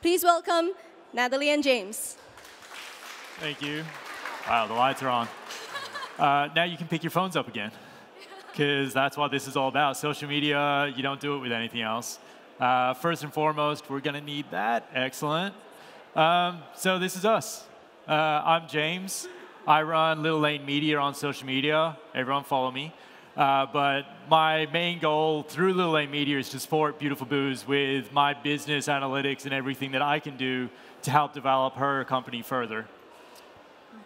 Please welcome Natalie and James. Thank you. Wow, the lights are on. Now you can pick your phones up again, because that's what this is all about. Social media, you don't do it with anything else. First and foremost, we're going to need that. Excellent. So this is us. I'm James. I run Little Lane Media on social media. Everyone follow me. But my main goal through Little Lane Media is to support Beautiful Booze with my business analytics and everything that I can do to help develop her company further.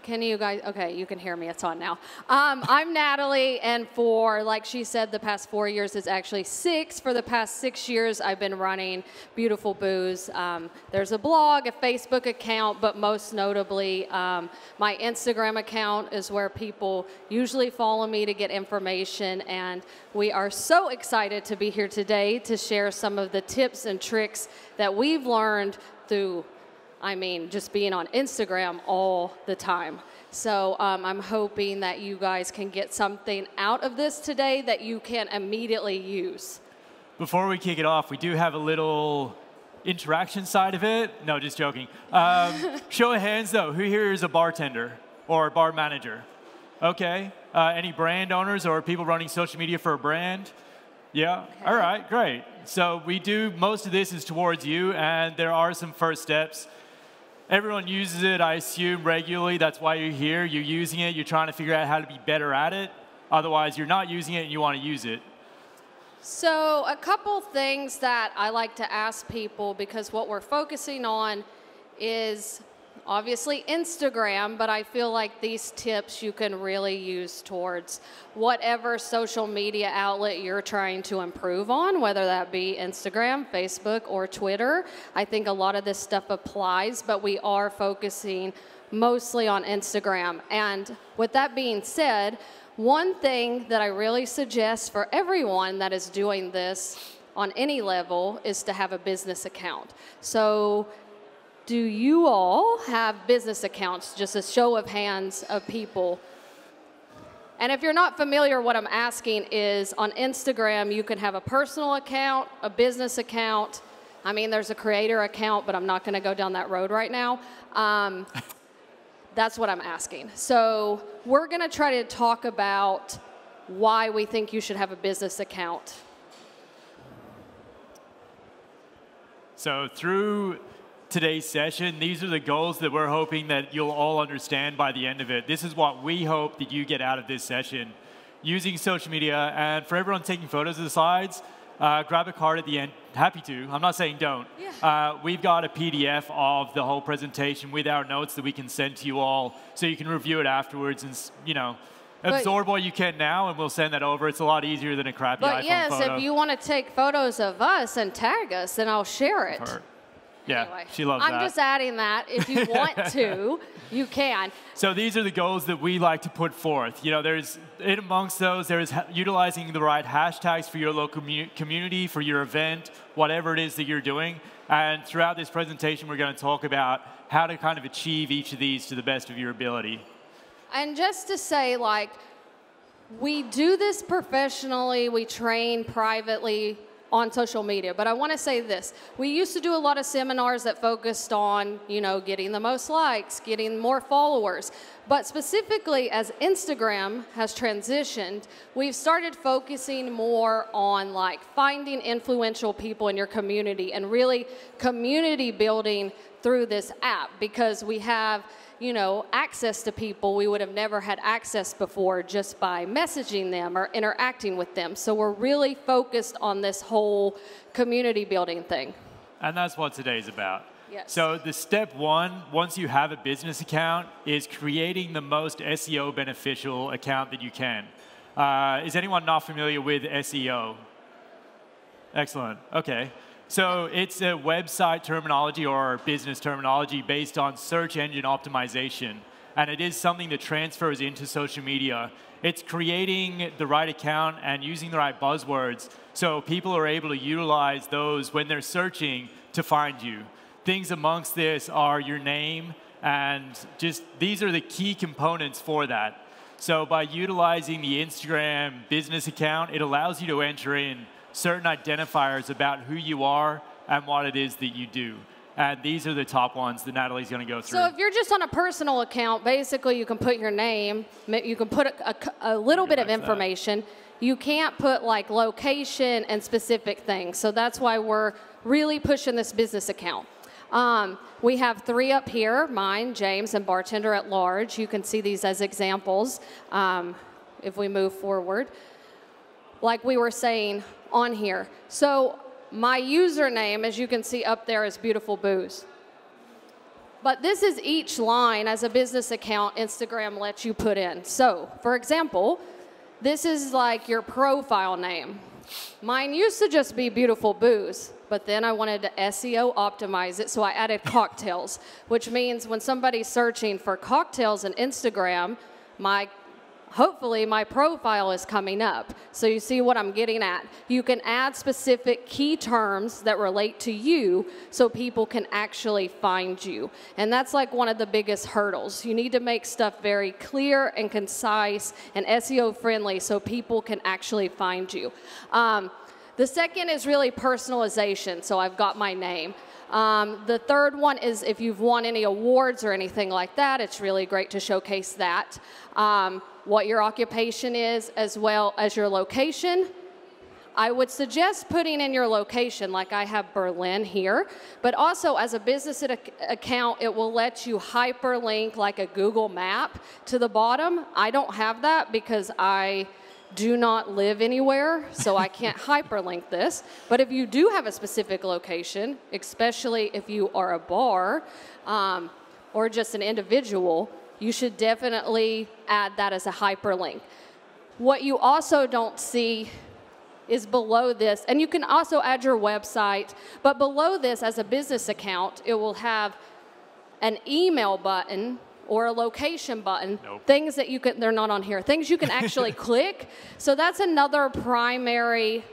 Can you guys, okay, you can hear me, it's on now. I'm Natalie, and for, like she said, the past 4 years, it's actually 6. For the past 6 years, I've been running Beautiful Booze. There's a blog, a Facebook account, but most notably, my Instagram account is where people usually follow me to get information, and we are so excited to be here today to share some of the tips and tricks that we've learned through just being on Instagram all the time. So I'm hoping that you guys can get something out of this today that you can immediately use. Before we kick it off, we do have a little interaction side of it. No, just joking. Show of hands, though. Who here is a bartender or a bar manager? Okay. Any brand owners or people running social media for a brand? Yeah? Okay. All right, great. So we do, most of this is towards you, and there are some first steps. Everyone uses it, I assume, regularly. That's why you're here. You're using it. You're trying to figure out how to be better at it. Otherwise, you're not using it and you want to use it. So a couple things that I like to ask people, because what we're focusing on is obviously Instagram, but I feel like these tips you can really use towards whatever social media outlet you're trying to improve on, whether that be Instagram, Facebook, or Twitter. I think a lot of this stuff applies, but we are focusing mostly on Instagram. And with that being said, one thing that I really suggest for everyone that is doing this on any level is to have a business account. So do you all have business accounts? Just a show of hands of people. And if you're not familiar, what I'm asking is on Instagram, you can have a personal account, a business account. There's a creator account, but I'm not going to go down that road right now. That's what I'm asking. So we're going to try to talk about why we think you should have a business account. So through today's session, these are the goals that we're hoping that you'll all understand by the end of it. This is what we hope that you get out of this session. Using social media, and for everyone taking photos of the slides, grab a card at the end. Happy to. I'm not saying don't. Yeah. We've got a PDF of the whole presentation with our notes that we can send to you all, so you can review it afterwards and, absorb what you can now, and we'll send that over. It's a lot easier than a crappy iPhone yes, photo. If you want to take photos of us and tag us, then I'll share it. Yeah, anyway, she loves that. I'm just adding that. If you want to, you can. So these are the goals that we like to put forth. There's in amongst those, there's utilizing the right hashtags for your local community, for your event, whatever it is that you're doing. And throughout this presentation, we're going to talk about how to kind of achieve each of these to the best of your ability. And just to say, we do this professionally. We train privately on social media. But I want to say this. We used to do a lot of seminars that focused on, getting the most likes, getting more followers. But specifically, as Instagram has transitioned, we've started focusing more on finding influential people in your community and really community building through this app, because we have access to people we would have never had access before just by messaging them or interacting with them. So we're really focused on this whole community building thing. And that's what today's about. Yes. So the step one, once you have a business account, is creating the most SEO beneficial account that you can. Is anyone not familiar with SEO? Excellent. Okay. So it's a website terminology or business terminology based on search engine optimization. And it is something that transfers into social media. It's creating the right account and using the right buzzwords so people are able to utilize those when they're searching to find you. Things amongst this are your name, and just these are the key components for that. So by utilizing the Instagram business account, it allows you to enter in certain identifiers about who you are and what it is that you do. And these are the top ones that Natalie's going to go through. So if you're just on a personal account, basically you can put your name, you can put a little bit of information. You can't put like location and specific things. So that's why we're really pushing this business account. We have 3 up here, mine, James, and Bartender at Large. You can see these as examples if we move forward. Like we were saying on here. So my username, as you can see up there, is Beautiful Booze. But this is each line as a business account Instagram lets you put in. So, for example, this is like your profile name. Mine used to just be Beautiful Booze, but then I wanted to SEO optimize it, so I added cocktails, which means when somebody's searching for cocktails on Instagram, hopefully my profile is coming up. So you see what I'm getting at. You can add specific key terms that relate to you so people can actually find you. And that's like one of the biggest hurdles. You need to make stuff very clear and concise and SEO friendly so people can actually find you. The second is really personalization. So I've got my name. The third one is if you've won any awards or anything like that, it's really great to showcase that. What your occupation is, as well as your location. I would suggest putting in your location, like I have Berlin here, but also as a business account, it will let you hyperlink like a Google map to the bottom. I don't have that because I do not live anywhere, so I can't hyperlink this. But if you do have a specific location, especially if you are a bar or just an individual, you should definitely add that as a hyperlink. What you also don't see is below this, and you can also add your website, but below this as a business account, it will have an email button or a location button, things that you can, they're not on here, things you can actually click. So that's another primary,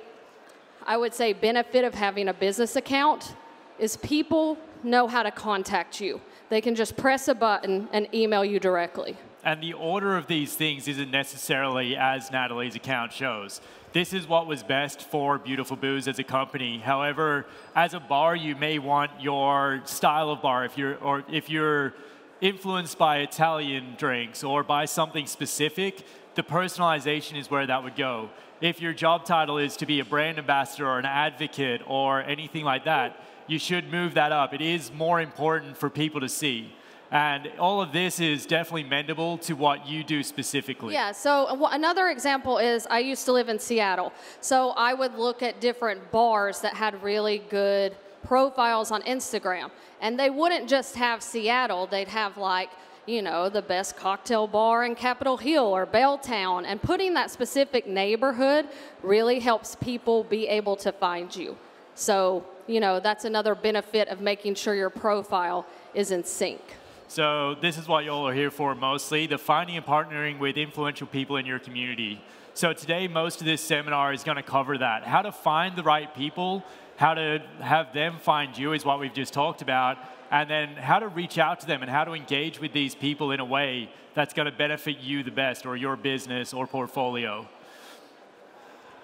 I would say, benefit of having a business account is people know how to contact you. They can just press a button and email you directly. And the order of these things isn't necessarily as Natalie's account shows. This is what was best for Beautiful Booze as a company. However, as a bar, you may want your style of bar, if you're influenced by Italian drinks or by something specific, the personalization is where that would go. If your job title is to be a brand ambassador or an advocate or anything like that, you should move that up. It is more important for people to see. And all of this is definitely mendable to what you do specifically. Yeah, so another example is I used to live in Seattle. So I would look at different bars that had really good profiles on Instagram. And they wouldn't just have Seattle, they'd have like, you know, the best cocktail bar in Capitol Hill or Belltown. And putting that specific neighborhood really helps people be able to find you. So, you know, that's another benefit of making sure your profile is in sync. So this is what y'all are here for mostly, the finding and partnering with influential people in your community. So today, most of this seminar is going to cover that. How to find the right people, how to have them find you is what we've just talked about, and then how to reach out to them and how to engage with these people in a way that's going to benefit you the best or your business or portfolio.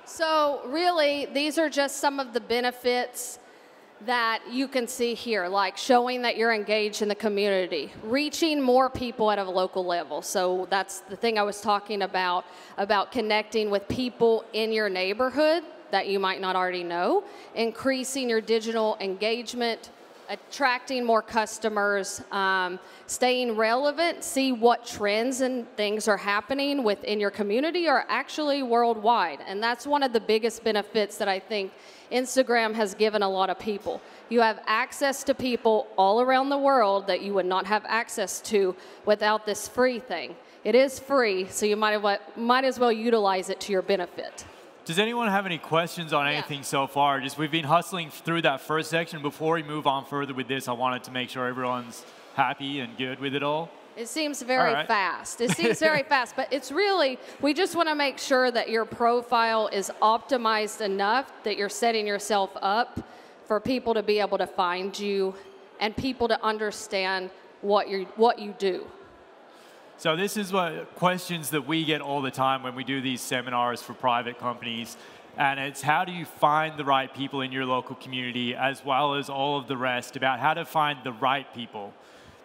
So really, these are just some of the benefits that you can see here, like showing that you're engaged in the community, reaching more people at a local level. So that's the thing I was talking about connecting with people in your neighborhood that you might not already know, increasing your digital engagement, attracting more customers, staying relevant, see what trends and things are happening within your community or actually worldwide. And that's one of the biggest benefits that I think Instagram has given a lot of people. You have access to people all around the world that you would not have access to without this free thing. It is free, so you might as well utilize it to your benefit. Does anyone have any questions on anything so far? We've been hustling through that first section. Before we move on further with this, I wanted to make sure everyone's happy and good with it all. It seems very fast. It seems very fast, but it's really, we just want to make sure that your profile is optimized enough that you're setting yourself up for people to be able to find you and people to understand what you do. So this is what questions that we get all the time when we do these seminars for private companies. And it's how do you find the right people in your local community, as well as all of the rest about how to find the right people.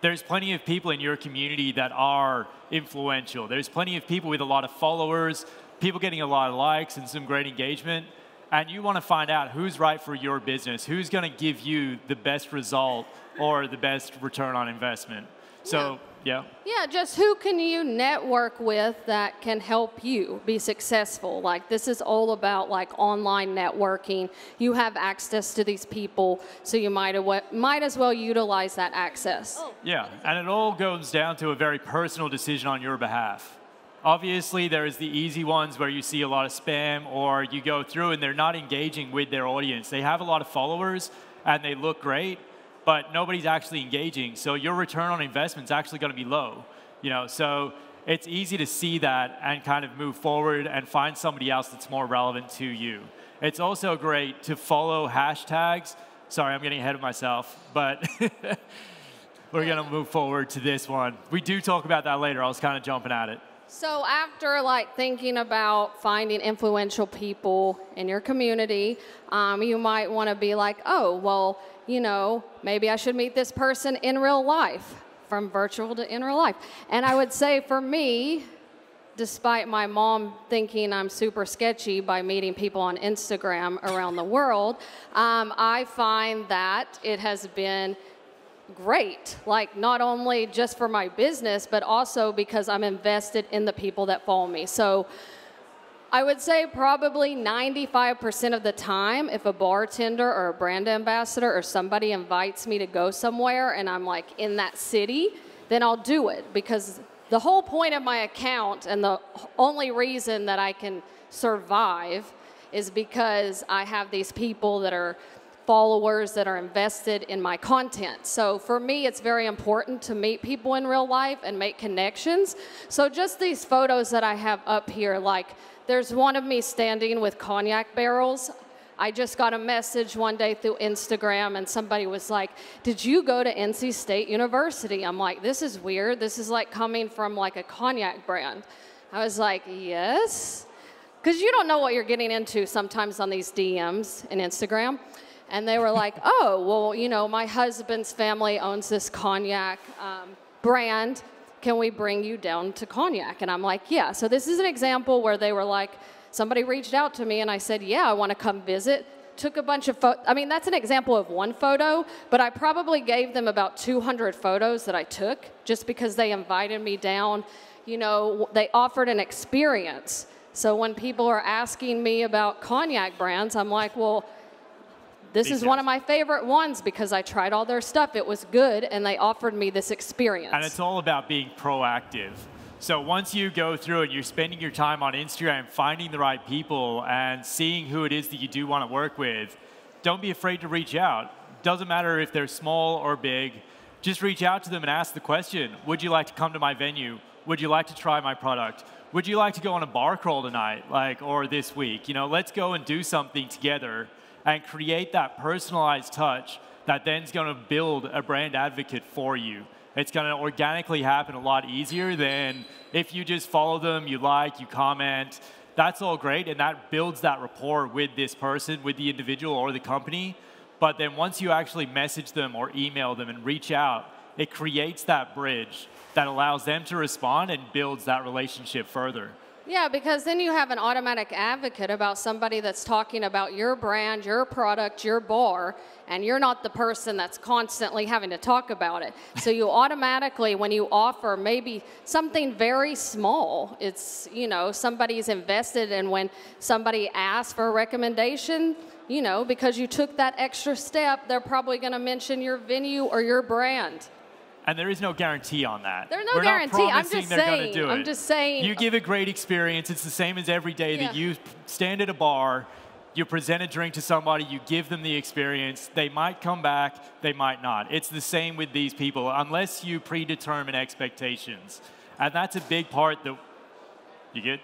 There's plenty of people in your community that are influential. There's plenty of people with a lot of followers, people getting a lot of likes and some great engagement. And you want to find out who's right for your business, who's going to give you the best result or the best return on investment. So, yeah. Yeah, just who can you network with that can help you be successful? Like, this is all about like online networking. You have access to these people, so you might as well utilize that access. Yeah, and it all goes down to a very personal decision on your behalf. Obviously, there's the easy ones where you see a lot of spam, or you go through and they're not engaging with their audience. They have a lot of followers and they look great, but nobody's actually engaging. So your return on investment is actually going to be low. So it's easy to see that and kind of move forward and find somebody else that's more relevant to you. It's also great to follow hashtags. Sorry, I'm getting ahead of myself, but we're going to move forward to this one. We do talk about that later. I was kind of jumping at it. So after like thinking about finding influential people in your community, you might want to be like, oh, well, maybe I should meet this person in real life, from virtual to in real life. And I would say for me, despite my mom thinking I'm super sketchy by meeting people on Instagram around the world, I find that it has been great, like not only just for my business, but also because I'm invested in the people that follow me. So I would say probably 95% of the time, if a bartender or a brand ambassador or somebody invites me to go somewhere and I'm like in that city, then I'll do it, because the whole point of my account and the only reason that I can survive is because I have these people that are followers that are invested in my content. So for me, it's very important to meet people in real life and make connections. So just these photos that I have up here, like there's one of me standing with cognac barrels. I just got a message one day through Instagram and somebody was like, did you go to NC State University? I'm like, this is weird. This is like coming from like a cognac brand. I was like, yes. Because you don't know what you're getting into sometimes on these DMs in Instagram. And they were like, oh, well, my husband's family owns this cognac brand. Can we bring you down to cognac? And I'm like, yeah. So this is an example where they were like, somebody reached out to me and I said, yeah, I want to come visit. Took a bunch of photos. I mean, that's an example of one photo, but I probably gave them about 200 photos that I took just because they invited me down. They offered an experience. So when people are asking me about cognac brands, I'm like, well, this is one of my favorite ones because I tried all their stuff. It was good, and they offered me this experience. And it's all about being proactive. So once you go through and you're spending your time on Instagram, finding the right people and seeing who it is that you do want to work with, don't be afraid to reach out. Doesn't matter if they're small or big. Just reach out to them and ask the question, would you like to come to my venue? Would you like to try my product? Would you like to go on a bar crawl tonight, or this week? Let's go and do something together and create that personalized touch that then is going to build a brand advocate for you. It's going to organically happen a lot easier than if you just follow them, you like, you comment. That's all great, and that builds that rapport with this person, with the individual or the company. But then once you actually message them or email them and reach out, it creates that bridge that allows them to respond and builds that relationship further. Yeah, because then you have an automatic advocate about somebody that's talking about your brand, your product, your bar, and you're not the person that's constantly having to talk about it. So you automatically, when you offer maybe something very small, it's, somebody's invested, and when somebody asks for a recommendation, because you took that extra step, they're probably going to mention your venue or your brand. And there is no guarantee on that. There's no We're guarantee. Not promising they're going to do it. I'm just saying. You give a great experience. It's the same as every day that you stand at a bar, you present a drink to somebody, you give them the experience. They might come back, they might not. It's the same with these people, unless you predetermine expectations. And that's a big part that, you get?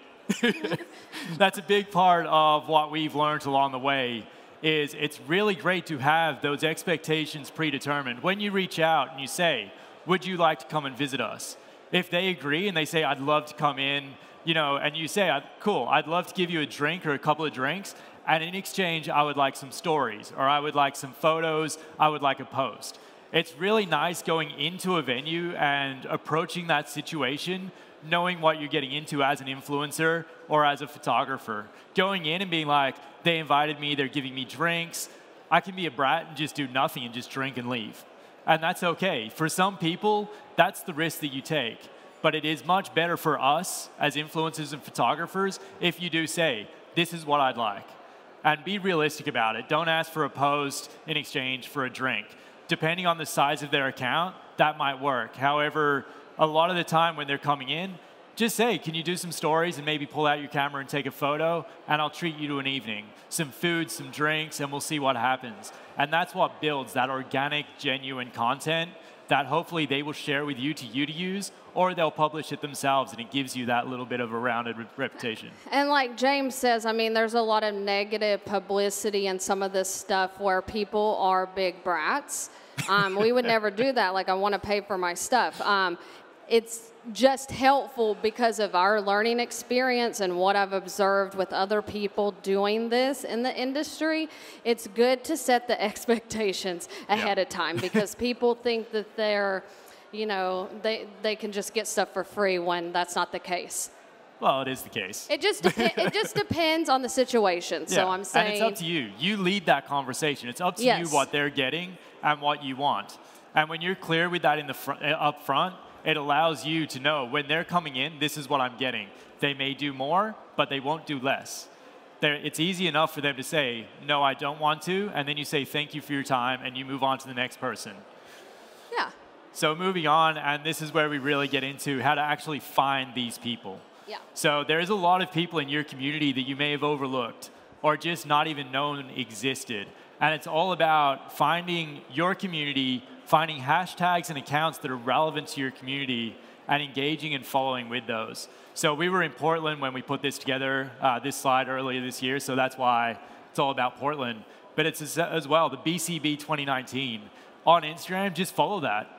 That's a big part of what we've learned along the way. Is it's really great to have those expectations predetermined. When you reach out and you say, would you like to come and visit us? If they agree and they say, I'd love to come in, and you say, cool, I'd love to give you a drink or a couple of drinks, And in exchange, I would like some stories, or I would like some photos, I would like a post. It's really nice going into a venue and approaching that situation, knowing what you're getting into as an influencer or as a photographer. Going in and being like, they invited me, they're giving me drinks. I can be a brat and just do nothing and just drink and leave. And that's okay. For some people, that's the risk that you take. But it is much better for us as influencers and photographers if you do say, this is what I'd like. And be realistic about it. Don't ask for a post in exchange for a drink. Depending on the size of their account, that might work. However, a lot of the time when they're coming in, just say, can you do some stories and maybe pull out your camera and take a photo, and I'll treat you to an evening. Some food, some drinks, and we'll see what happens. And that's what builds that organic, genuine content that hopefully they will share with you to use, or they'll publish it themselves, and it gives you that little bit of a rounded reputation. And like James says, I mean, there's a lot of negative publicity in some of this stuff where people are big brats. We would never do that. Like, I want to pay for my stuff. It's just helpful because of our learning experience and what I've observed with other people doing this in the industry. It's good to set the expectations ahead of time, because people think that they're, you know, they can just get stuff for free when that's not the case. Well, it is the case. It just depends on the situation. So I'm saying, and it's up to you. You lead that conversation. It's up to you what they're getting and what you want. And when you're clear with that in the up front, it allows you to know when they're coming in, this is what I'm getting. They may do more, but they won't do less. It's easy enough for them to say, no, I don't want to, and then you say thank you for your time, and you move on to the next person. Yeah. So moving on, and this is where we really get into how to actually find these people. Yeah. So there's a lot of people in your community that you may have overlooked or just not even known existed. And it's all about finding your community, finding hashtags and accounts that are relevant to your community, and engaging and following with those. So we were in Portland when we put this together, this slide earlier this year, so that's why it's all about Portland. But it's as well, the BCB 2019. On Instagram, just follow that.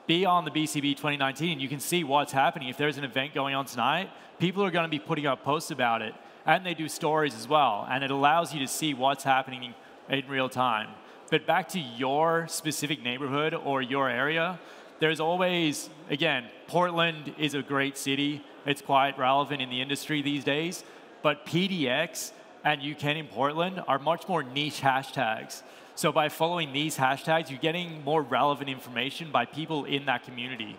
Be on the BCB 2019. You can see what's happening. If there's an event going on tonight, people are going to be putting up posts about it, and they do stories as well. And it allows you to see what's happening in real time. But back to your specific neighborhood or your area, there's always, again, Portland is a great city. It's quite relevant in the industry these days. But PDX and You Can in Portland are much more niche hashtags. So by following these hashtags, you're getting more relevant information by people in that community.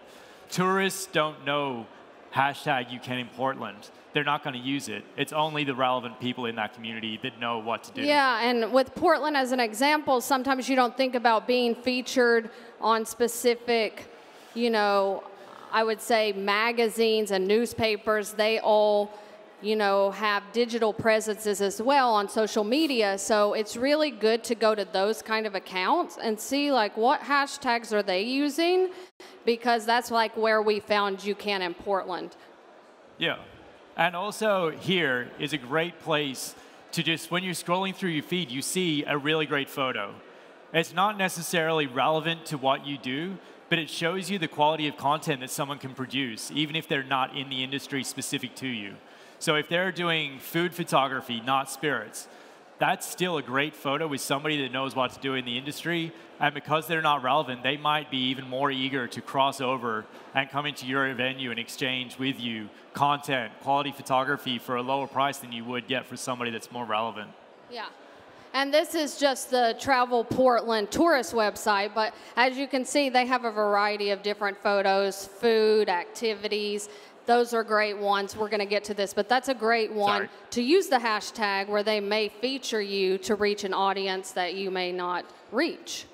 Tourists don't know hashtag You Can in Portland. They're not going to use it. It's only the relevant people in that community that know what to do. Yeah, and with Portland as an example, sometimes you don't think about being featured on specific, you know, I would say magazines and newspapers. They all, you know, have digital presences as well on social media. So it's really good to go to those kind of accounts and see like what hashtags are they using, because that's like where we found You Can in Portland. Yeah. And also here is a great place to just, when you're scrolling through your feed, you see a really great photo. It's not necessarily relevant to what you do, but it shows you the quality of content that someone can produce, even if they're not in the industry specific to you. So if they're doing food photography, not spirits, that's still a great photo with somebody that knows what to do in the industry. And because they're not relevant, they might be even more eager to cross over and come into your venue and exchange with you content, quality photography for a lower price than you would get for somebody that's more relevant. Yeah. And this is just the Travel Portland tourist website, but as you can see, they have a variety of different photos, food, activities. Those are great ones. We're going to get to this, but that's a great one to use the hashtag where they may feature you to reach an audience that you may not reach.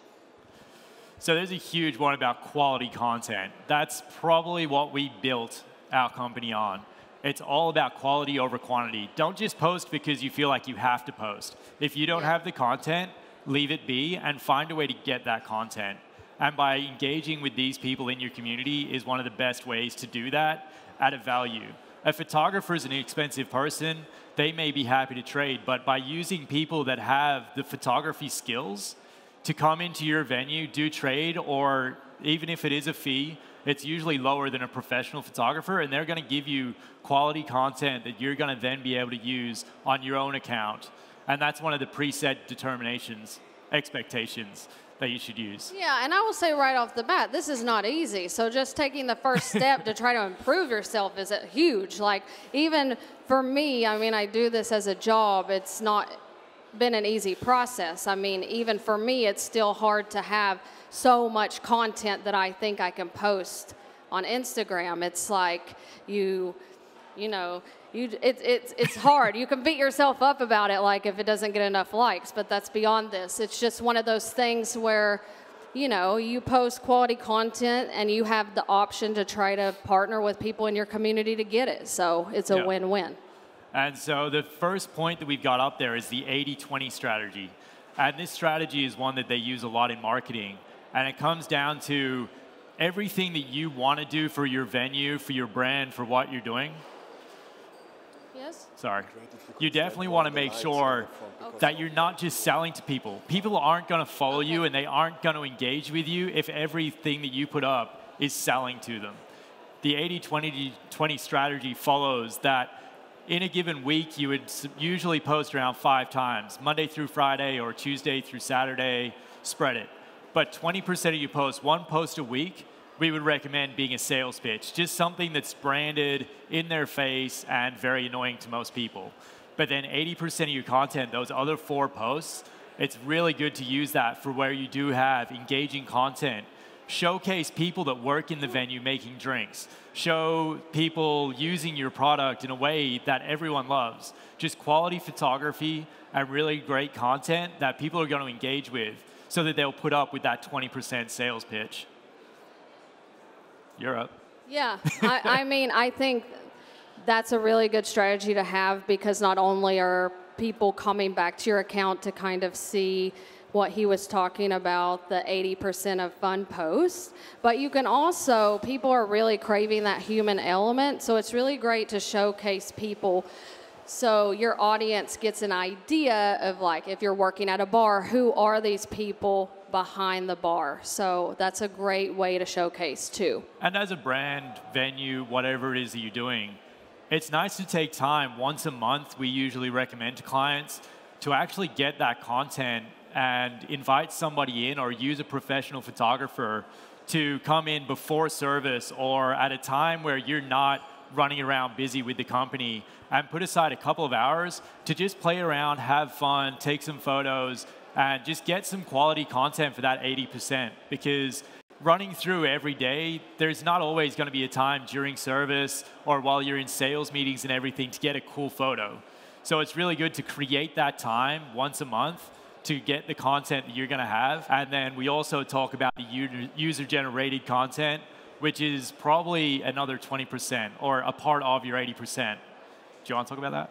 So there's a huge one about quality content. That's probably what we built our company on. It's all about quality over quantity. Don't just post because you feel like you have to post. If you don't have the content, leave it be and find a way to get that content. And by engaging with these people in your community is one of the best ways to do that at a value. A photographer is an expensive person. They may be happy to trade, but by using people that have the photography skills to come into your venue, do trade, or even if it is a fee, it's usually lower than a professional photographer, and they're going to give you quality content that you're going to then be able to use on your own account. And that's one of the preset expectations that you should use. Yeah, and I will say right off the bat, this is not easy. So just taking the first step to try to improve yourself is huge. Like, even for me, I mean, I do this as a job. It's not been an easy process. I mean, even for me, it's still hard to have so much content that I think I can post on Instagram. It's like it's hard. You can beat yourself up about it, like if it doesn't get enough likes, but that's beyond this. It's just one of those things where, you post quality content and you have the option to try to partner with people in your community to get it. So it's a win-win. And so the first point that we've got up there is the 80-20 strategy. And this strategy is one that they use a lot in marketing. And it comes down to everything that you want to do for your venue, for your brand, for what you're doing. Yes? Sorry. You definitely want to make sure that you're not just selling to people. People aren't going to follow you and they aren't going to engage with you if everything that you put up is selling to them. The 80-20 strategy follows that in a given week, you would usually post around 5 times, Monday through Friday or Tuesday through Saturday, spread it. But 20% of you post, one post a week, we would recommend being a sales pitch, just something that's branded in their face and very annoying to most people. But then 80% of your content, those other 4 posts, it's really good to use that for where you do have engaging content. Showcase people that work in the venue making drinks. Show people using your product in a way that everyone loves. Just quality photography and really great content that people are going to engage with so that they'll put up with that 20% sales pitch. You're up. Yeah, I mean, I think that's a really good strategy to have because not only are people coming back to your account to kind of see what he was talking about, the 80% of fun posts, but you can also, people are really craving that human element, so it's really great to showcase people so your audience gets an idea of, like, if you're working at a bar, who are these people behind the bar? So that's a great way to showcase too. And as a brand, venue, whatever it is that you're doing, it's nice to take time once a month, we usually recommend to clients, to actually get that content and invite somebody in or use a professional photographer to come in before service or at a time where you're not running around busy with the company, and put aside a couple of hours to just play around, have fun, take some photos, and just get some quality content for that 80%. Because running through every day, there's not always going to be a time during service or while you're in sales meetings and everything to get a cool photo. So it's really good to create that time once a month to get the content that you're going to have. And then we also talk about the user-generated content, which is probably another 20% or a part of your 80%. Do you want to talk about that?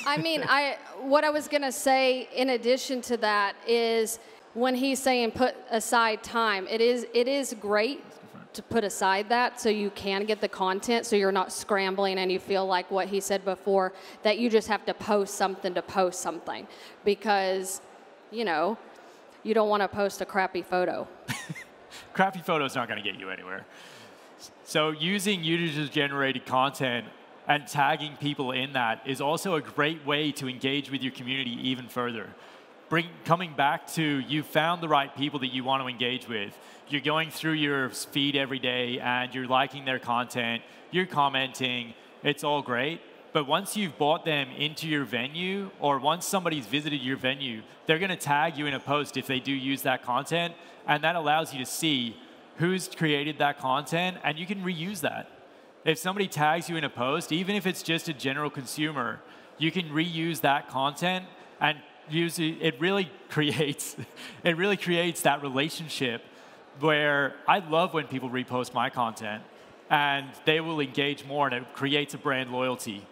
I mean, what I was going to say in addition to that is when he's saying put aside time, it is great to put aside that so you can get the content so you're not scrambling and you feel like what he said before, that you just have to post something to post something because, you don't want to post a crappy photo. Crappy photo's not going to get you anywhere. So using user-generated content and tagging people in that is also a great way to engage with your community even further. Coming back to, you found the right people that you want to engage with. You're going through your feed every day and you're liking their content, you're commenting, it's all great. But once you've brought them into your venue, or once somebody's visited your venue, they're going to tag you in a post if they do use that content, and that allows you to see who's created that content, and you can reuse that. If somebody tags you in a post, even if it's just a general consumer, you can reuse that content and use it. It really creates that relationship where I love when people repost my content and they will engage more, and it creates a brand loyalty.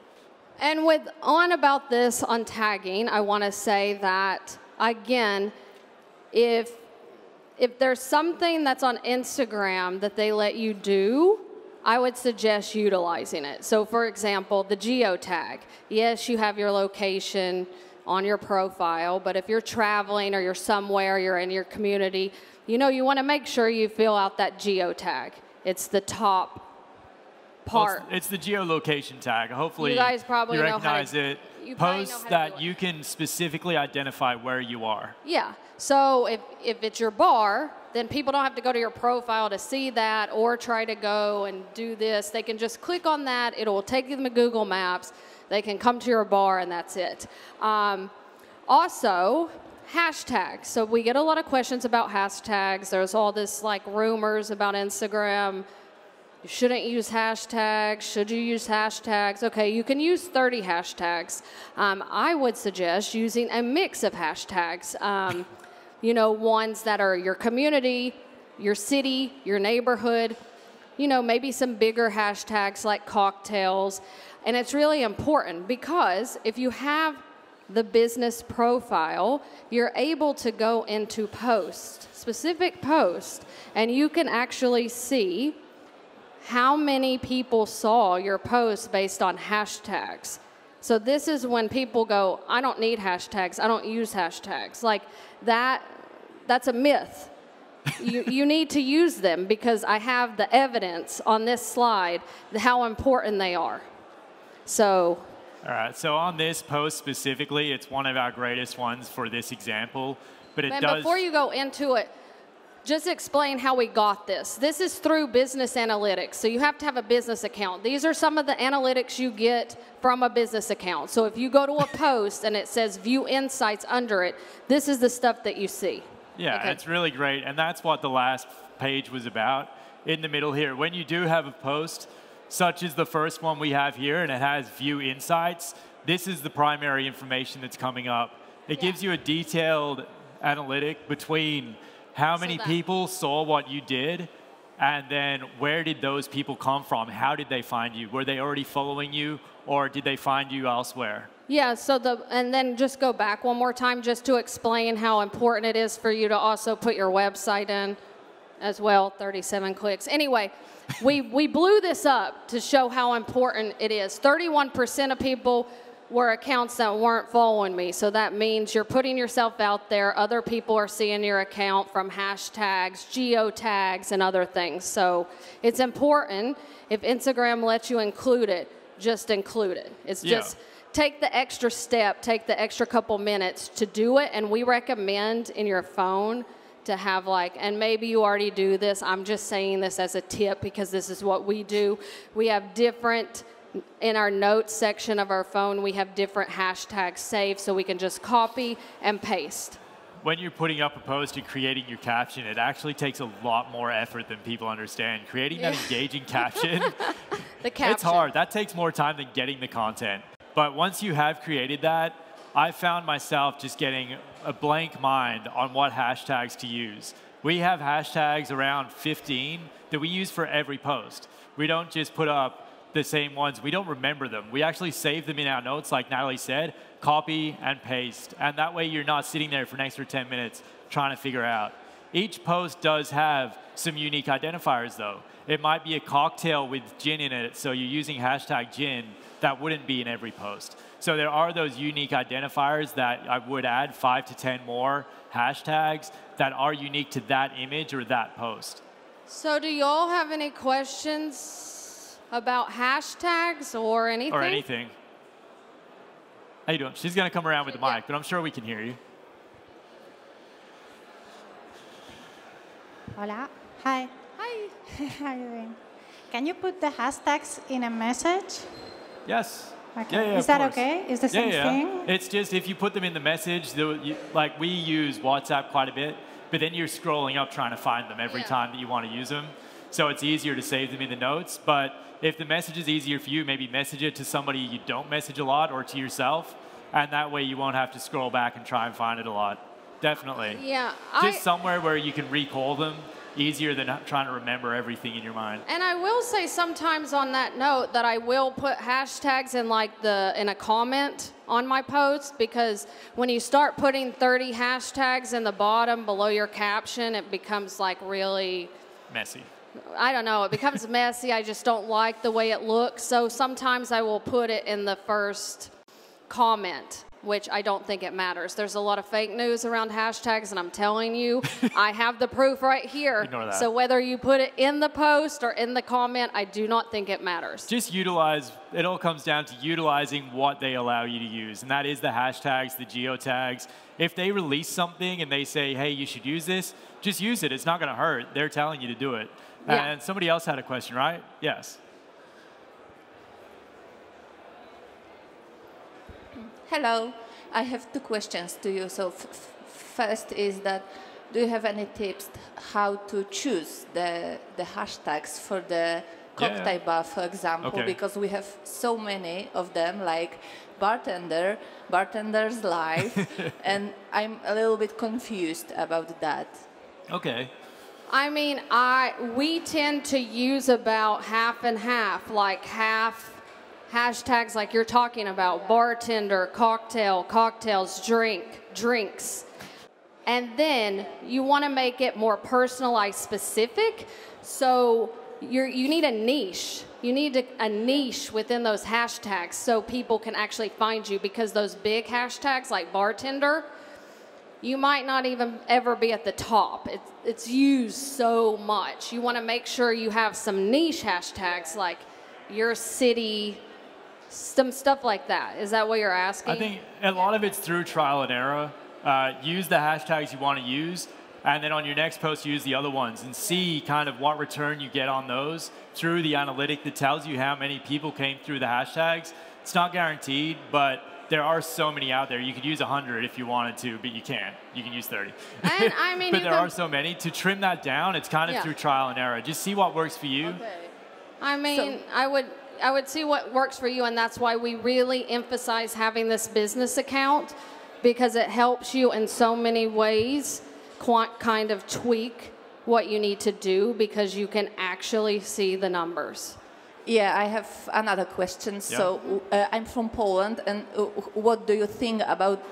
And on about this on tagging, I want to say that, again, if there's something that's on Instagram that they let you do, I would suggest utilizing it. So, for example, the geotag. Yes, you have your location on your profile, but if you're traveling or you're somewhere, you're in your community, you want to make sure you fill out that geotag. It's the top part. Well, it's the geolocation tag. Hopefully You guys probably you know how to- recognize it. you probably know Posts how to that do it. you can specifically identify where you are. Yeah. So if it's your bar, then people don't have to go to your profile to see that or try to go and do this. They can just click on that. It will take them to Google Maps. They can come to your bar, and that's it. Also, hashtags. So we get a lot of questions about hashtags. There's all this like rumors about Instagram. You shouldn't use hashtags. Should you use hashtags? Okay, you can use 30 hashtags. I would suggest using a mix of hashtags. You know, ones that are your community, your city, your neighborhood. You know, maybe some bigger hashtags like cocktails. And it's really important because if you have the business profile, you're able to go into post, specific post, and you can actually see how many people saw your post based on hashtags. So this is when people go, I don't need hashtags, I don't use hashtags. Like that's a myth. You need to use them because I have the evidence on this slide how important they are. So. All right, so on this post specifically, it's one of our greatest ones for this example, but it does... Before you go into it, just explain how we got this. This is through business analytics, so you have to have a business account. These are some of the analytics you get from a business account. So if you go to a post and it says view insights under it, this is the stuff that you see. Yeah, Okay. It's really great, and that's what the last page was about in the middle here. When you do have a post, such as the first one we have here, and it has view insights, this is the primary information that's coming up. It gives you a detailed analytic between how many people saw what you did, and then where did those people come from? How did they find you? Were they already following you, or did they find you elsewhere? Yeah, so and then just go back one more time just to explain how important it is for you to also put your website in as well, 37 clicks. Anyway, we blew this up to show how important it is. 31% of people were accounts that weren't following me, so that means you're putting yourself out there. Other people are seeing your account from hashtags, geotags, and other things. So it's important. If Instagram lets you include it, just include it. It's just take the extra step, take the extra couple minutes to do it, and we recommend in your phone to have and maybe you already do this, I'm just saying this as a tip because this is what we do. We have different, in our notes section of our phone, we have different hashtags saved so we can just copy and paste. When you're putting up a post and creating your caption, it actually takes a lot more effort than people understand. Creating that engaging caption, it's hard. That takes more time than getting the content. But once you have created that, I found myself just getting a blank mind on what hashtags to use. We have hashtags around 15 that we use for every post. We don't just put up the same ones. We don't remember them. We actually save them in our notes, like Natalie said, copy and paste. And that way you're not sitting there for an extra 10 minutes trying to figure out. Each post does have some unique identifiers, though. It might be a cocktail with gin in it, so you're using hashtag gin. That wouldn't be in every post. So there are those unique identifiers that I would add 5 to 10 more hashtags that are unique to that image or that post. So do y'all have any questions about hashtags or anything? Or anything. How you doing? She's going to come around with the mic, but I'm sure we can hear you. Hola. Hi. Hi. How are you doing? Can you put the hashtags in a message? Yes. Okay. Yeah, is that okay? Is the same thing? It's just if you put them in the message, like we use WhatsApp quite a bit, but then you're scrolling up trying to find them every time that you want to use them. So it's easier to save them in the notes. But if the message is easier for you, maybe message it to somebody you don't message a lot or to yourself. And that way you won't have to scroll back and try and find it a lot. Definitely. Yeah. Just somewhere where you can recall them. Easier than trying to remember everything in your mind. And I will say sometimes on that note that I will put hashtags in a comment on my post, because when you start putting 30 hashtags in the bottom below your caption, it becomes really messy. I don't know, it becomes messy. I just don't like the way it looks. So sometimes I will put it in the first comment which I don't think it matters. There's a lot of fake news around hashtags, and I'm telling you, I have the proof right here. Ignore that. So whether you put it in the post or in the comment, I do not think it matters. Just utilize, it all comes down to utilizing what they allow you to use, and that is the hashtags, the geotags. If they release something and they say, hey, you should use this, just use it. It's not going to hurt. They're telling you to do it. Yeah. And somebody else had a question, right? Yes. Hello, I have two questions to you. So first is that, do you have any tips how to choose the hashtags for the cocktail bar, for example? Okay. Because we have so many of them, like bartender, bartender's life, and I'm a little bit confused about that. Okay. I mean, we tend to use about half and half, like half hashtags like you're talking about, bartender, cocktail, cocktails, drinks. And then you want to make it more personalized, specific. So you need a niche. You need a niche within those hashtags so people can actually find you, because those big hashtags like bartender, you might not even ever be at the top. It's used so much. You want to make sure you have some niche hashtags like your city, some stuff like that. Is that what you're asking? I think a lot of it's through trial and error. Use the hashtags you want to use, and then on your next post, use the other ones and see kind of what return you get on those through the analytic that tells you how many people came through the hashtags. It's not guaranteed, but there are so many out there. You could use 100 if you wanted to, but you can't. You can use 30. And, I mean, but there are so many. To trim that down, it's kind of through trial and error. Just see what works for you. Okay. I mean, I would see what works for you, and that's why we really emphasize having this business account, because it helps you in so many ways kind of tweak what you need to do, because you can actually see the numbers. Yeah, I have another question. Yeah. So I'm from Poland, and what do you think about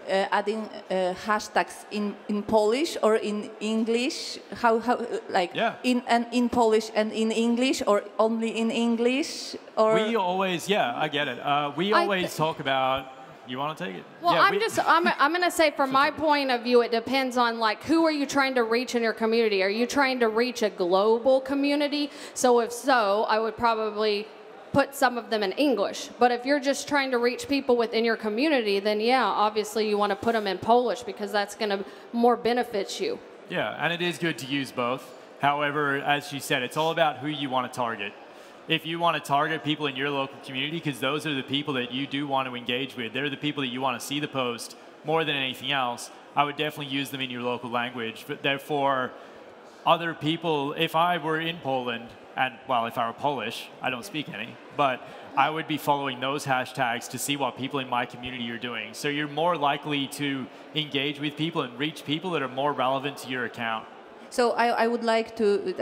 adding hashtags in Polish or in English? How like in Polish and in English, or only in English? Or we always, I get it. We always talk about. You want to take it? Well, I'm going to say, from my point of view, it depends on, like, who are you trying to reach in your community? Are you trying to reach a global community? So if so, I would probably put some of them in English. But if you're just trying to reach people within your community, then obviously you want to put them in Polish, because that's going to more benefit you. Yeah, and it is good to use both. However, as she said, it's all about who you want to target. If you want to target people in your local community, because those are the people that you do want to engage with, they're the people that you want to see the post more than anything else, I would definitely use them in your local language. But therefore, other people, if I were in Poland, and well, if I were Polish, I don't speak any, but I would be following those hashtags to see what people in my community are doing. So you're more likely to engage with people and reach people that are more relevant to your account. So I would like to,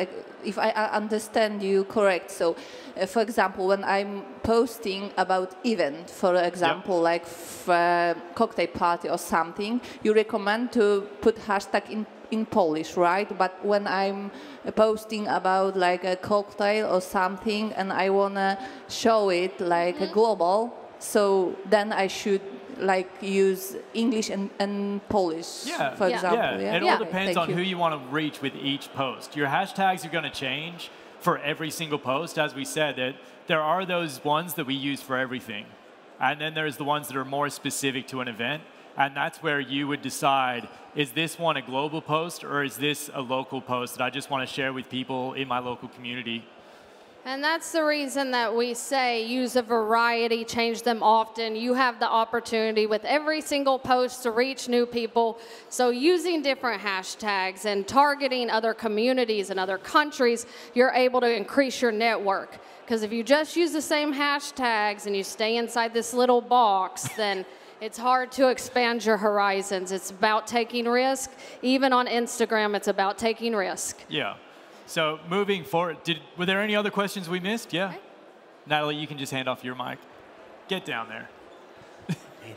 if I understand you correct, so for example, when I'm posting about event, for example, like cocktail party or something, you recommend to put hashtag in Polish, right? But when I'm posting about like a cocktail or something and I want to show it like a global, so then I should like use English and Polish, for example. It all depends on who you want to reach with each post. Your hashtags are going to change for every single post. As we said, that there are those ones that we use for everything. And then there's the ones that are more specific to an event. And that's where you would decide, is this one a global post or is this a local post that I just want to share with people in my local community? And that's the reason that we say use a variety, change them often. You have the opportunity with every single post to reach new people. So using different hashtags and targeting other communities and other countries, you're able to increase your network. Because if you just use the same hashtags and you stay inside this little box, then it's hard to expand your horizons. It's about taking risk. Even on Instagram, it's about taking risk. Yeah. So moving forward, were there any other questions we missed? Yeah. Okay. Natalie, you can just hand off your mic. Get down there.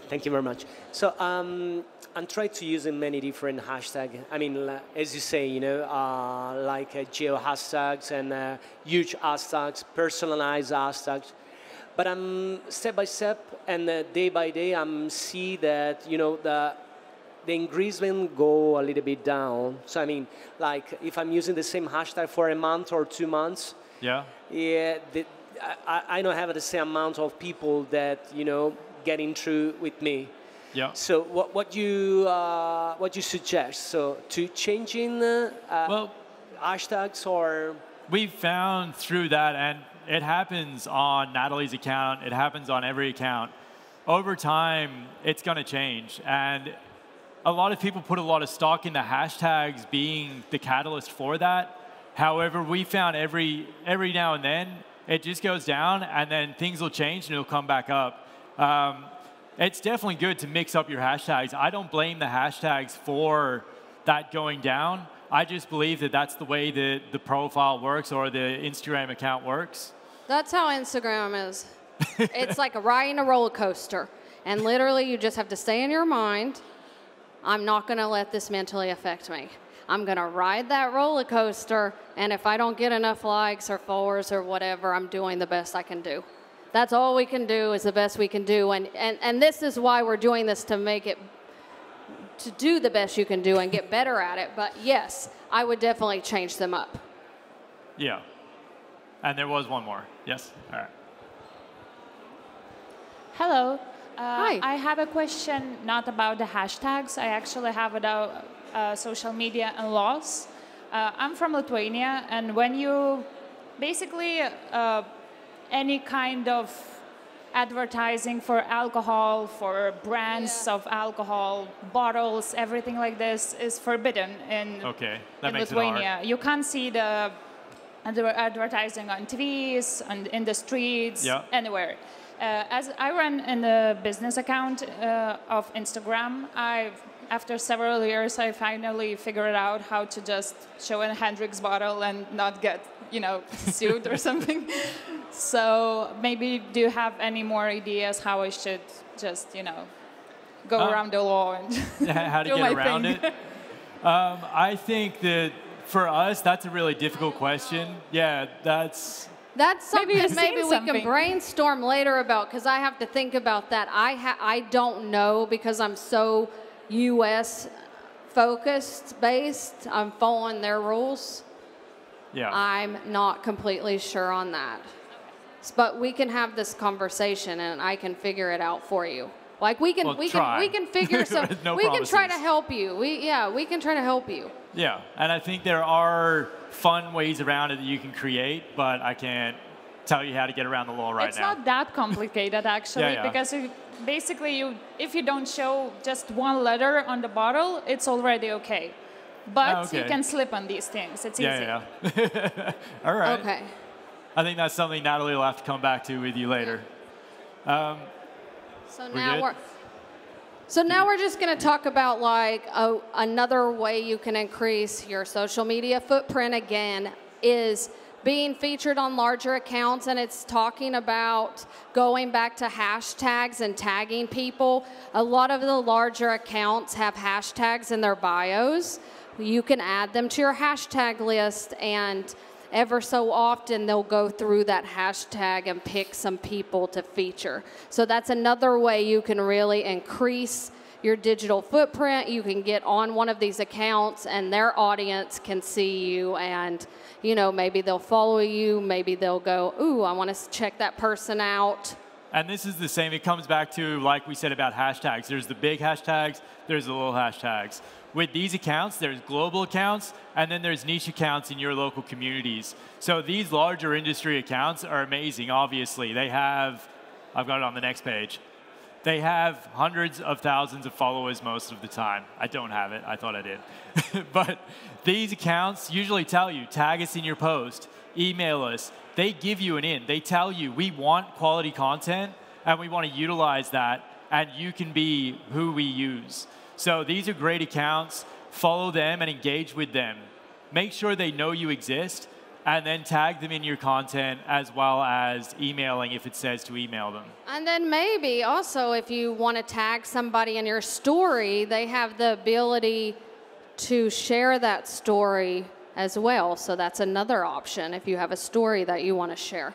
Thank you very much. So I'm trying to use many different hashtags. I mean, as you say, like geo hashtags and huge hashtags, personalized hashtags. but I'm step by step and day by day I'm see that the engagement go a little bit down. So I mean, like if I'm using the same hashtag for a month or 2 months, Yeah. I don't have the same amount of people that getting through with me. Yeah. So what you suggest? So to changing hashtags or we've found through that, and it happens on Natalie's account, it happens on every account. Over time, it's going to change, and a lot of people put a lot of stock in the hashtags being the catalyst for that. However, we found every now and then it just goes down, and then things will change and it'll come back up. It's definitely good to mix up your hashtags. I don't blame the hashtags for that going down. I just believe that that's the way the profile works or the Instagram account works. That's how Instagram is. It's like riding a roller coaster. And literally, you just have to stay in your mind, I'm not going to let this mentally affect me. I'm going to ride that roller coaster, and if I don't get enough likes or followers or whatever, I'm doing the best I can do. That's all we can do is the best we can do. And this is why we're doing this, to do the best you can do and get better at it. But yes, I would definitely change them up. Yeah. And there was one more. Yes? All right. Hello. Hi. I have a question not about the hashtags. I actually have about social media and laws. I'm from Lithuania, and when you basically any kind of advertising for alcohol, for brands of alcohol, bottles, everything like this is forbidden in Lithuania. You can't see the advertising on TVs, in the streets, anywhere. As I run in the business account of Instagram, after several years, I finally figured out how to just show a Hendrix bottle and not get, sued or something. So maybe do you have any more ideas how I should just, go around the law and how to do get my around thing? it? I think that for us, that's a really difficult question. Yeah, that's something maybe we something. can brainstorm later about, because I have to think about that. I don't know because I'm so U.S. focused, based. I'm following their rules. Yeah. I'm not completely sure on that. But we can have this conversation and I can figure it out for you. Like we can figure some. No we can try to promises. help you. We can try to help you. Yeah, and I think there are fun ways around it that you can create, but I can't tell you how to get around the law right It's now. not that complicated, actually, Yeah. because if you don't show just one letter on the bottle, it's already okay. But you can slip on these things. It's easy. Yeah. All right. Okay. I think that's something Natalie will have to come back to with you later. So now we're just going to talk about like another way you can increase your social media footprint again is being featured on larger accounts, and it's talking about going back to hashtags and tagging people. A lot of the larger accounts have hashtags in their bios. You can add them to your hashtag list, and ever so often they'll go through that hashtag and pick some people to feature. So that's another way you can really increase your digital footprint. You can get on one of these accounts and their audience can see you, and maybe they'll follow you, maybe they'll go, ooh, I want to check that person out. And this is the same. It comes back to, like we said about hashtags. There's the big hashtags, there's the little hashtags. With these accounts, there's global accounts, and then there's niche accounts in your local communities. So these larger industry accounts are amazing, obviously. They have, I've got it on the next page. They have hundreds of thousands of followers most of the time. I don't have it. I thought I did. But these accounts usually tell you, tag us in your post, email us. They give you an in. They tell you, we want quality content, and we want to utilize that, and you can be who we use. So these are great accounts. Follow them and engage with them. Make sure they know you exist, and then tag them in your content as well as emailing if it says to email them. And then maybe also if you want to tag somebody in your story, they have the ability to share that story as well. So that's another option if you have a story that you want to share.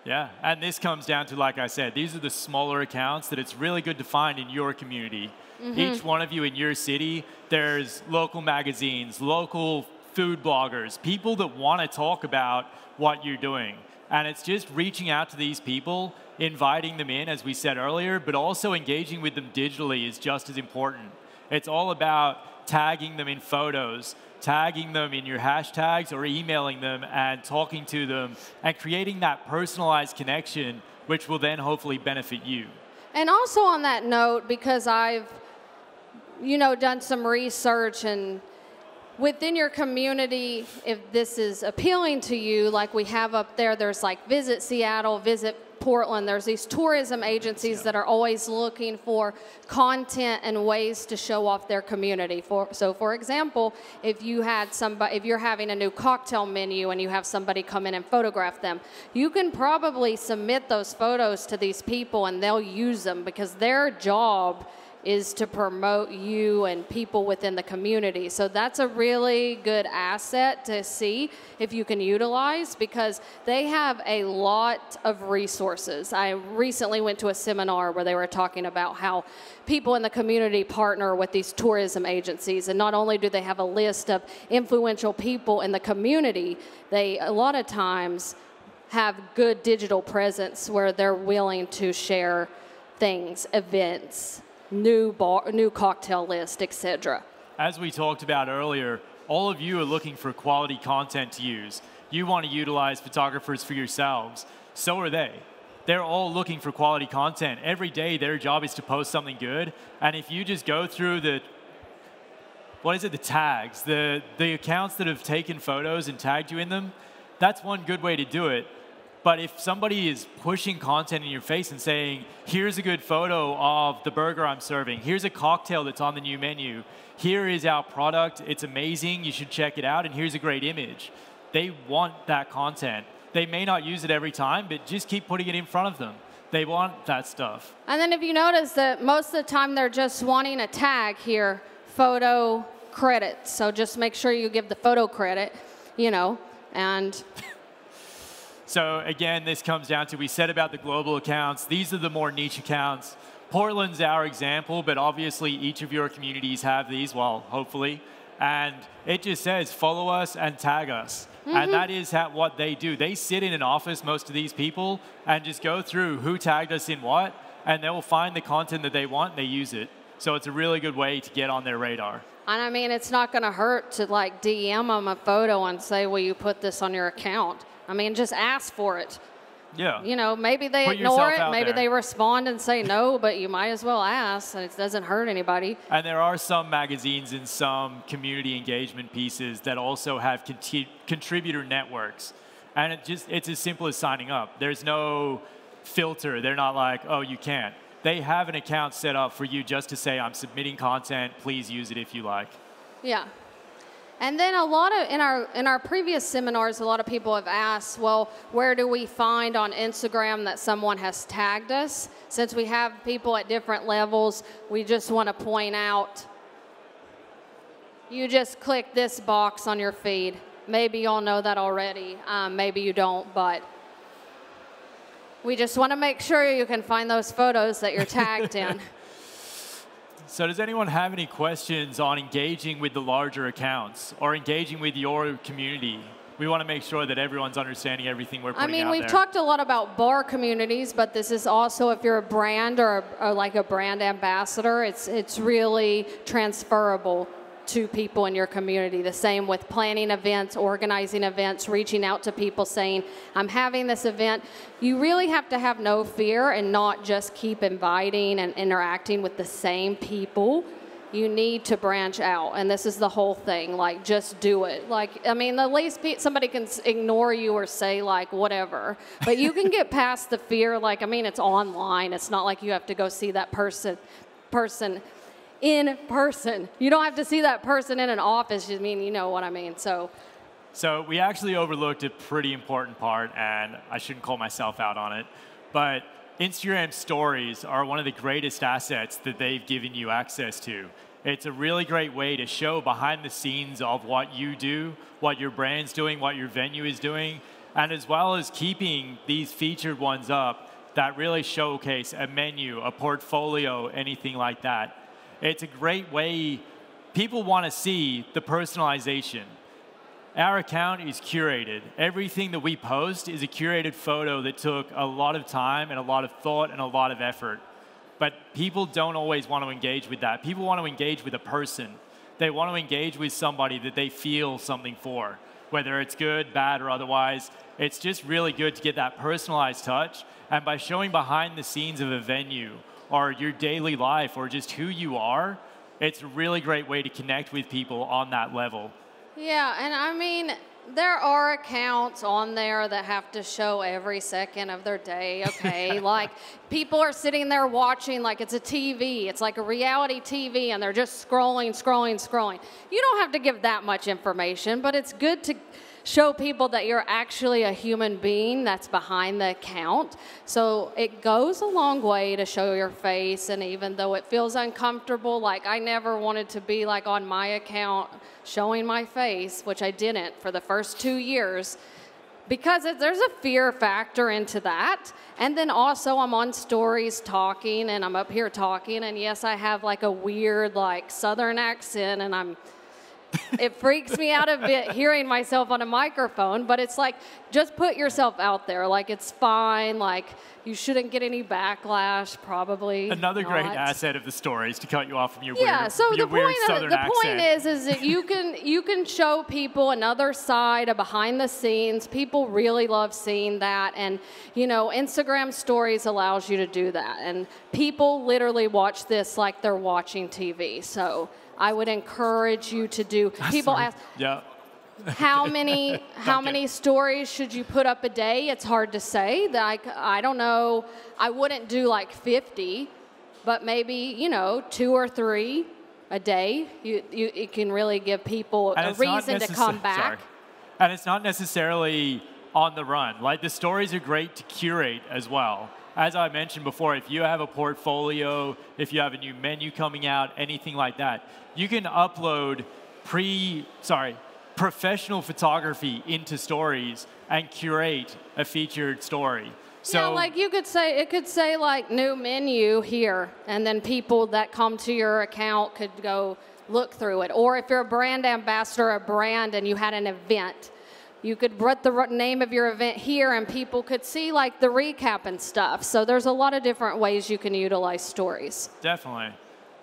Yeah, and this comes down to, like I said, these are the smaller accounts that it's really good to find in your community. Each one of you in your city, there's local magazines, local food bloggers, people that want to talk about what you're doing. And it's just reaching out to these people, inviting them in, as we said earlier, but also engaging with them digitally is just as important. It's all about tagging them in photos, tagging them in your hashtags, or emailing them and talking to them and creating that personalized connection, which will then hopefully benefit you. And also on that note, because I've, done some research, and within your community, if this is appealing to you, like we have up there, there's like Visit Seattle, Visit Portland. There's these tourism agencies that are always looking for content and ways to show off their community. So for example, if you're having a new cocktail menu and you have somebody come in and photograph them, you can probably submit those photos to these people and they'll use them, because their job is to promote you and people within the community. So that's a really good asset to see if you can utilize, because they have a lot of resources. I recently went to a seminar where they were talking about how people in the community partner with these tourism agencies, and not only do they have a list of influential people in the community, they a lot of times have good digital presence where they're willing to share things, events, new cocktail list, etc. As we talked about earlier, all of you are looking for quality content to use. You want to utilize photographers for yourselves. So are they. They're all looking for quality content. Every day, their job is to post something good. And if you just go through the tags, the accounts that have taken photos and tagged you in them, that's one good way to do it. But if somebody is pushing content in your face and saying, here's a good photo of the burger I'm serving, here's a cocktail that's on the new menu, here is our product, it's amazing, you should check it out, and here's a great image. They want that content. They may not use it every time, but just keep putting it in front of them. They want that stuff. And then if you notice that most of the time they're just wanting a tag here, photo credit. So just make sure you give the photo credit, and... So again, this comes down to, we said about the global accounts. These are the more niche accounts. Portland's our example, but obviously each of your communities have these, well, hopefully. And it just says, follow us and tag us. And that is what they do. They sit in an office, most of these people, and just go through who tagged us in what, and they will find the content that they want, and they use it. So it's a really good way to get on their radar. And I mean, it's not going to hurt to like DM them a photo and say, will you put this on your account? I mean, just ask for it. Yeah. Maybe they ignore it. Maybe they respond and say no, but you might as well ask, and it doesn't hurt anybody. And there are some magazines and some community engagement pieces that also have contributor networks. And it's as simple as signing up. There's no filter. They're not like, oh, you can't. They have an account set up for you just to say, I'm submitting content. Please use it if you like. Yeah. And then in our previous seminars, a lot of people have asked, well, where do we find on Instagram that someone has tagged us? Since we have people at different levels, we just want to point out, you just click this box on your feed. Maybe you all know that already. Maybe you don't, but we just want to make sure you can find those photos that you're tagged in. So does anyone have any questions on engaging with the larger accounts or engaging with your community? We want to make sure that everyone's understanding everything we're putting out there. We've talked a lot about bar communities, but this is also if you're a brand or like a brand ambassador, it's really transferable to people in your community. The same with planning events, organizing events, reaching out to people saying, I'm having this event. You really have to have no fear and not just keep inviting and interacting with the same people. You need to branch out, and this is the whole thing. Like, just do it. Like, I mean, the least somebody can ignore you or say, like, whatever. But you can get past the fear. Like, I mean, it's online. It's not like you have to go see that person in person. You don't have to see that person in an office. I mean, you know what I mean. So we actually overlooked a pretty important part, and I shouldn't call myself out on it, but Instagram stories are one of the greatest assets that they've given you access to. It's a really great way to show behind the scenes of what you do, what your brand's doing, what your venue is doing, And as well as keeping these featured ones up that really showcase a menu, a portfolio, anything like that. It's a great way. People want to see the personalization. Our account is curated. Everything that we post is a curated photo that took a lot of time and a lot of thought and a lot of effort. But people don't always want to engage with that. People want to engage with a person. They want to engage with somebody that they feel something for, whether it's good, bad, or otherwise. It's just really good to get that personalized touch. And by showing behind the scenes of a venue or your daily life or just who you are, it's a really great way to connect with people on that level. Yeah, and I mean, there are accounts on there that have to show every second of their day, okay? Like, people are sitting there watching like it's a TV. It's like a reality TV, and they're just scrolling, scrolling, scrolling. You don't have to give that much information, but it's good to show people that you're actually a human being that's behind the account. So it goes a long way to show your face, and even though it feels uncomfortable, like I never wanted to be like on my account showing my face, which I didn't for the first 2 years, because there's a fear factor into that. And then also I'm on stories talking, and I'm up here talking, and yes, I have like a weird like Southern accent, and it freaks me out a bit hearing myself on a microphone, but it's like, just put yourself out there. Like, it's fine. Like, you shouldn't get any backlash, probably. Another not. great asset of the story is to cut you off from your yeah, weird, so your weird Southern accent. The point is that you can show people another side of behind the scenes. People really love seeing that, and you know, Instagram stories allows you to do that, and people literally watch this like they're watching TV. So I would encourage you to do. People ask, yeah. how many stories should you put up a day? It's hard to say. I don't know. I wouldn't do like 50, but maybe 2 or 3 a day. It can really give people a reason to come back. Sorry. And it's not necessarily on the run. Like, the stories are great to curate as well. As I mentioned before, if you have a portfolio, if you have a new menu coming out, anything like that, you can upload professional photography into stories and curate a featured story. So, yeah, like it could say like new menu here, and then people that come to your account could go look through it. Or if you're a brand ambassador, a brand, and you had an event, you could put the name of your event here, and people could see like the recap and stuff. So there's a lot of different ways you can utilize stories. Definitely.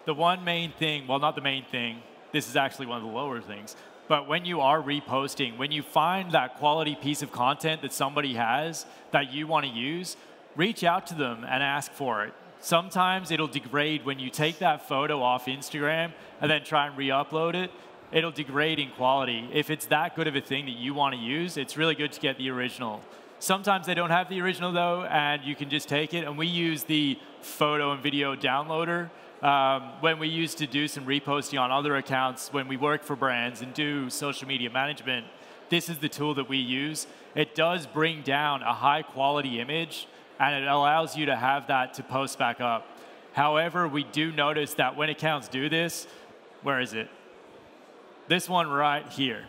The one main thing, well, not the main thing, this is actually one of the lower things, but when you are reposting, when you find that quality piece of content that somebody has that you want to use, reach out to them and ask for it. Sometimes it'll degrade when you take that photo off Instagram and then try and re-upload it. It'll degrade in quality. If it's that good of a thing that you want to use, it's really good to get the original. Sometimes they don't have the original though, and you can just take it. And we use the photo and video downloader when we used to do some reposting on other accounts, when we work for brands and do social media management. This is the tool that we use. It does bring down a high quality image, and it allows you to have that to post back up. However, we do notice that when accounts do this, where is it? This one right here.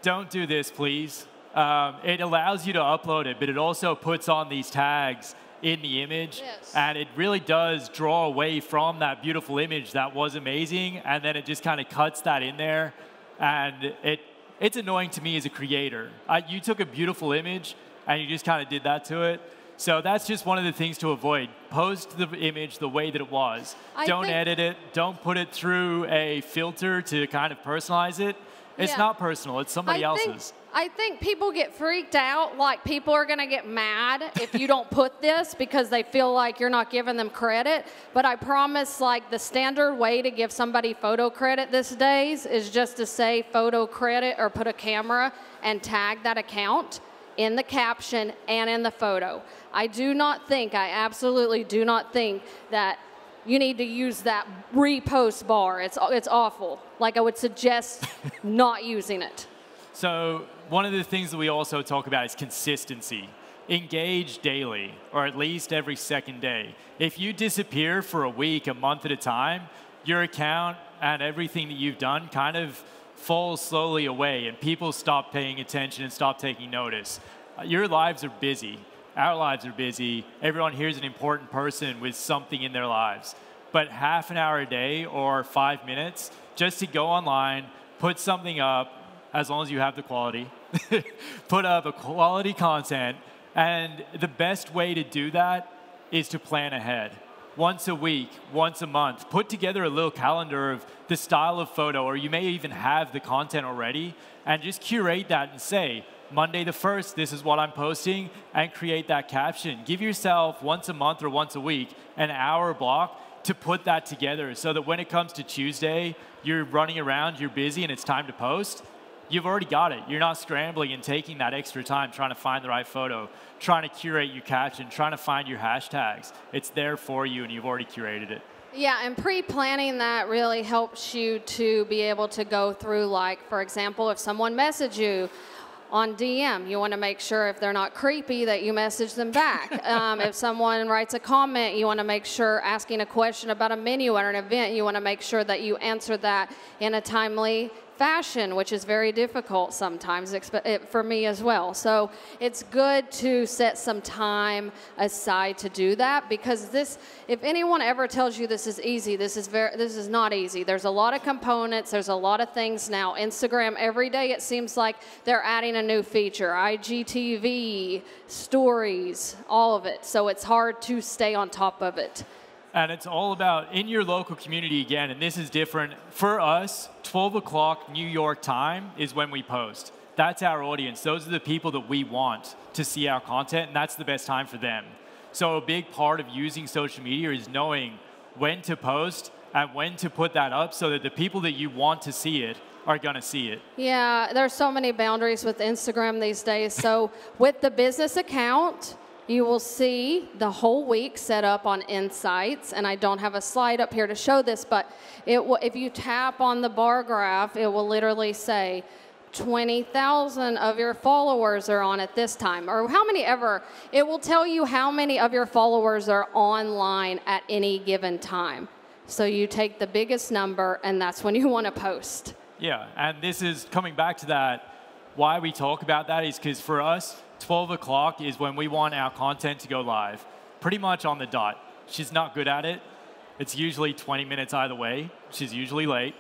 Don't do this, please. It allows you to upload it, but it also puts on these tags in the image, yes. And it really does draw away from that beautiful image that was amazing, and then it just kind of cuts that in there, and it's annoying to me as a creator. You took a beautiful image, and you just kind of did that to it. So that's just one of the things to avoid. Post the image the way that it was. Don't edit it. Don't put it through a filter to kind of personalize it. It's not personal. It's somebody else's. I think people get freaked out. Like, people are going to get mad if you don't put this because they feel like you're not giving them credit. But I promise, like, the standard way to give somebody photo credit these days is just to say photo credit or put a camera and tag that account in the caption and in the photo. I absolutely do not think that you need to use that repost bar. It's awful. Like, I would suggest not using it. So one of the things that we also talk about is consistency. Engage daily, or at least every second day. If you disappear for a week, a month at a time, your account and everything that you've done kind of falls slowly away and people stop paying attention and stop taking notice. Your lives are busy. Our lives are busy. Everyone here is an important person with something in their lives. But half an hour a day or 5 minutes just to go online, put something up, as long as you have the quality, put up a quality content, and the best way to do that is to plan ahead. Once a week, once a month, put together a little calendar of the style of photo, or you may even have the content already, and just curate that and say, Monday the 1st, this is what I'm posting, and create that caption. Give yourself once a month or once a week an hour block to put that together so that when it comes to Tuesday, you're running around, you're busy, and it's time to post, you've already got it. You're not scrambling and taking that extra time trying to find the right photo, trying to curate your caption, trying to find your hashtags. It's there for you, and you've already curated it. Yeah, and pre-planning that really helps you to be able to go through, like, for example, if someone messages you on DM, you want to make sure if they're not creepy that you message them back. If someone writes a comment, you want to make sure, asking a question about a menu or an event, you want to make sure that you answer that in a timely fashion, which is very difficult sometimes for me as well. So it's good to set some time aside to do that, because this, if anyone ever tells you this is easy, this is not easy. There's a lot of components, there's a lot of things now. Instagram, every day it seems like they're adding a new feature, IGTV, stories, all of it. So it's hard to stay on top of it. And it's all about in your local community again, and this is different. For us, 12 o'clock New York time is when we post. That's our audience. Those are the people that we want to see our content, and that's the best time for them. So a big part of using social media is knowing when to post and when to put that up so that the people that you want to see it are going to see it. Yeah, there's so many boundaries with Instagram these days. So with the business account, you will see the whole week set up on Insights, and I don't have a slide up here to show this, but if you tap on the bar graph, it will literally say 20,000 of your followers are on at this time, or how many ever. It will tell you how many of your followers are online at any given time. So you take the biggest number, and that's when you want to post. Yeah, and this is coming back to that. Why we talk about that is because for us, 12 o'clock is when we want our content to go live, pretty much on the dot. She's not good at it. It's usually 20 minutes either way. She's usually late,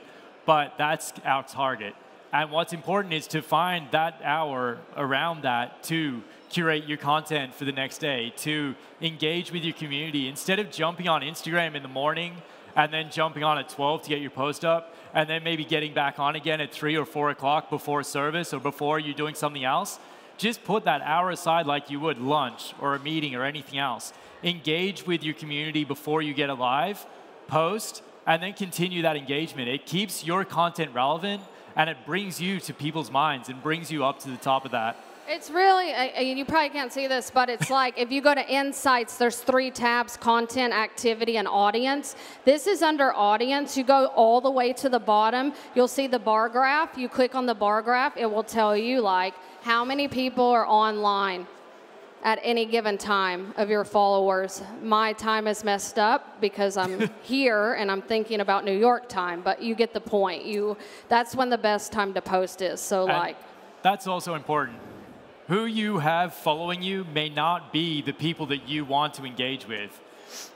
but that's our target. And what's important is to find that hour around that to curate your content for the next day, to engage with your community. Instead of jumping on Instagram in the morning and then jumping on at 12 to get your post up, and then maybe getting back on again at 3 or 4 o'clock before service or before you're doing something else, just put that hour aside like you would lunch or a meeting or anything else. Engage with your community before you get a live, post, and then continue that engagement. It keeps your content relevant, and it brings you to people's minds and brings you up to the top of that. It's really, you probably can't see this, but it's like if you go to Insights, there's 3 tabs, Content, Activity, and Audience. This is under Audience. You go all the way to the bottom. You'll see the bar graph. You click on the bar graph. It will tell you, like, how many people are online at any given time of your followers. My time is messed up because I'm here and I'm thinking about New York time, but you get the point. That's when the best time to post is. So, like, that's also important. Who you have following you may not be the people that you want to engage with.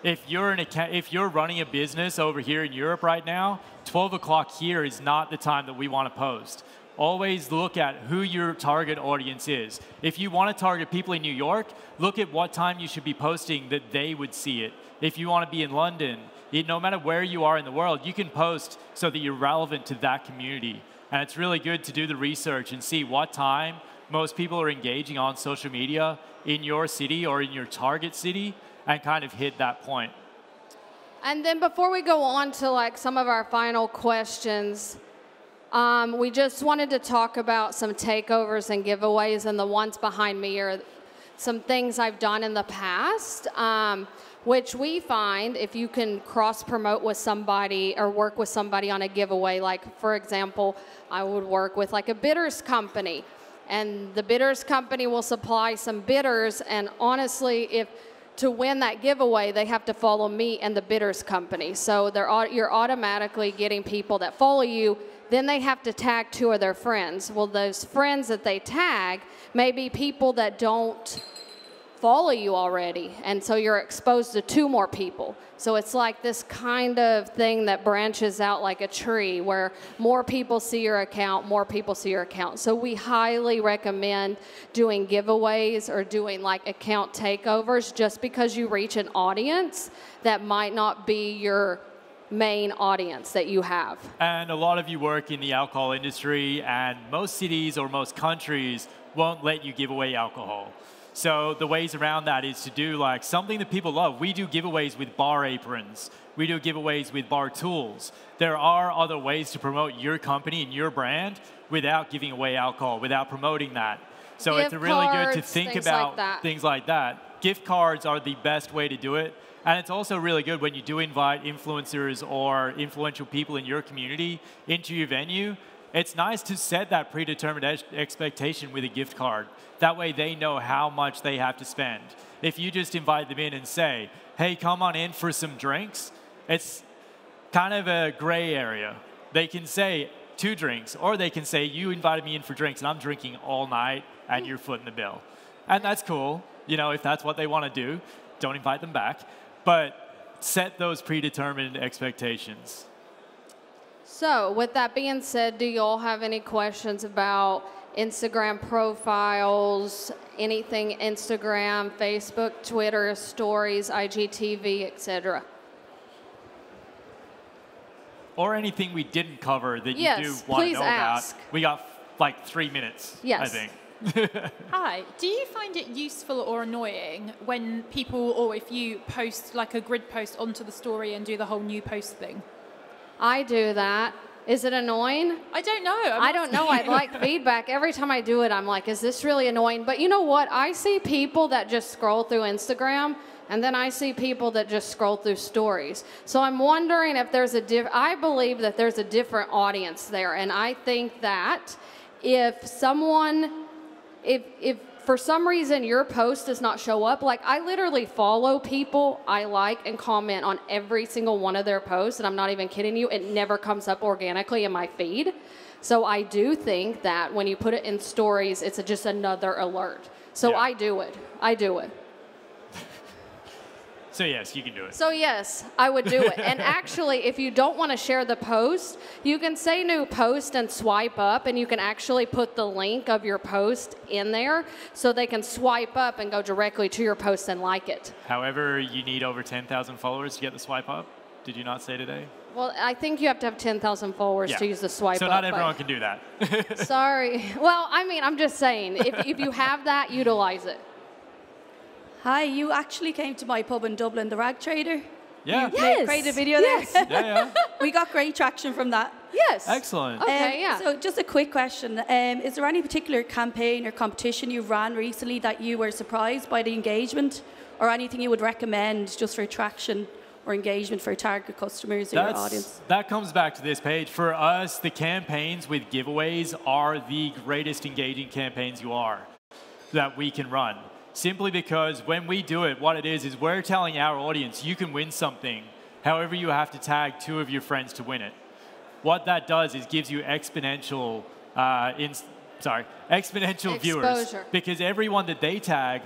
If you're running a business over here in Europe right now, 12 o'clock here is not the time that we want to post. Always look at who your target audience is. If you want to target people in New York, look at what time you should be posting that they would see it. If you want to be in London, no matter where you are in the world, you can post so that you're relevant to that community. And it's really good to do the research and see what time most people are engaging on social media in your city or in your target city and kind of hit that point. And then before we go on to like some of our final questions, we just wanted to talk about some takeovers and giveaways, and the ones behind me are some things I've done in the past, which we find if you can cross-promote with somebody or work with somebody on a giveaway, like, for example, I would work with like a bitters company, and the bitters company will supply some bitters, and honestly, to win that giveaway, they have to follow me and the bitters company. So you're automatically getting people that follow you then they have to tag 2 of their friends. Well, those friends that they tag may be people that don't follow you already, and so you're exposed to 2 more people. So it's like this kind of thing that branches out like a tree, where more people see your account, more people see your account. So we highly recommend doing giveaways or doing like account takeovers, just because you reach an audience that might not be your main audience that you have. And a lot of you work in the alcohol industry, and most cities or most countries won't let you give away alcohol. So the ways around that is to do like something that people love. We do giveaways with bar aprons. We do giveaways with bar tools. There are other ways to promote your company and your brand without giving away alcohol, without promoting that. So Gift it's really good to cards, think things about like that. things like that. Gift cards are the best way to do it. And it's also really good when you do invite influencers or influential people in your community into your venue. It's nice to set that predetermined expectation with a gift card. That way they know how much they have to spend. If you just invite them in and say, hey, come on in for some drinks, it's kind of a gray area. They can say 2 drinks, or they can say, you invited me in for drinks and I'm drinking all night and you're footing the bill. And that's cool. You know, if that's what they want to do, don't invite them back. But set those predetermined expectations. So with that being said, do you all have any questions about Instagram profiles, anything Instagram, Facebook, Twitter, stories, IGTV, etc.? Or anything we didn't cover that you do want to please know ask. about. We got like 3 minutes, Yes. I think. Hi, do you find it useful or annoying when people, or if you post like a grid post onto the story and do the whole new post thing? I do that. Is it annoying? I don't know. I don't know. I'd like feedback. Every time I do it, I'm like, is this really annoying? But you know what? I see people that just scroll through Instagram, and then I see people that just scroll through stories. So I'm wondering if there's I believe that there's a different audience there, and I think that if for some reason your post does not show up, like I literally follow people I like and comment on every single one of their posts, and I'm not even kidding you, it never comes up organically in my feed. So I do think that when you put it in stories, it's just another alert. So Yeah. I do it. I do it. So yes, you can do it. So yes, I would do it. And actually, if you don't want to share the post, you can say new post and swipe up, and you can actually put the link of your post in there so they can swipe up and go directly to your post and like it. However, you need over 10,000 followers to get the swipe up. Did you not say today? Well, I think you have to have 10,000 followers to use the swipe up. So not everyone can do that. Sorry. Well, I mean, I'm just saying, if you have that, utilize it. Hi, you actually came to my pub in Dublin, the Rag Trader. Yeah. You made a creative video there. Yeah. We got great traction from that. Yes. Excellent. Okay, yeah. So just a quick question. Is there any particular campaign or competition you've ran recently that you were surprised by the engagement, or anything you would recommend just for traction or engagement for target customers or your audience? That comes back to this page. For us, the campaigns with giveaways are the greatest engaging campaigns that we can run. Simply because when we do it, what it is we're telling our audience, you can win something. However, you have to tag 2 of your friends to win it. What that does is gives you exponential viewers. Exposure. Because everyone that they tag,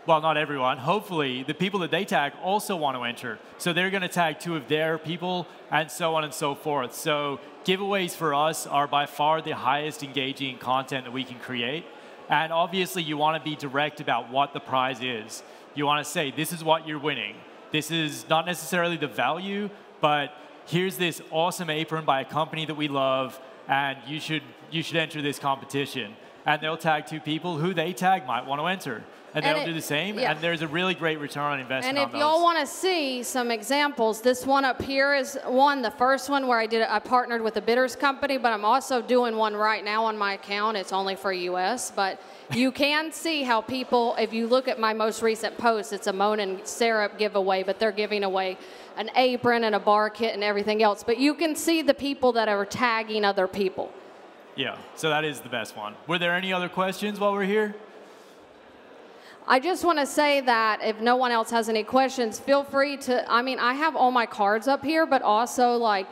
well, not everyone, hopefully, the people that they tag also want to enter. So they're going to tag 2 of their people, and so on and so forth. So giveaways for us are by far the highest engaging content that we can create. And obviously, you want to be direct about what the prize is. You want to say, this is what you're winning. This is not necessarily the value, but here's this awesome apron by a company that we love, and you should enter this competition. And they'll tag 2 people who they tag might want to enter. And they'll do the same, and there's a really great return on investment on those. And if y'all want to see some examples, this one up here is the first one where I partnered with a bitters company, but I'm also doing one right now on my account. It's only for US, but you can see how people, if you look at my most recent post, it's a Moan and syrup giveaway, but they're giving away an apron and a bar kit and everything else. But you can see the people that are tagging other people. Yeah, so that is the best one. Were there any other questions while we're here? I just want to say that if no one else has any questions, feel free to, I have all my cards up here, but also like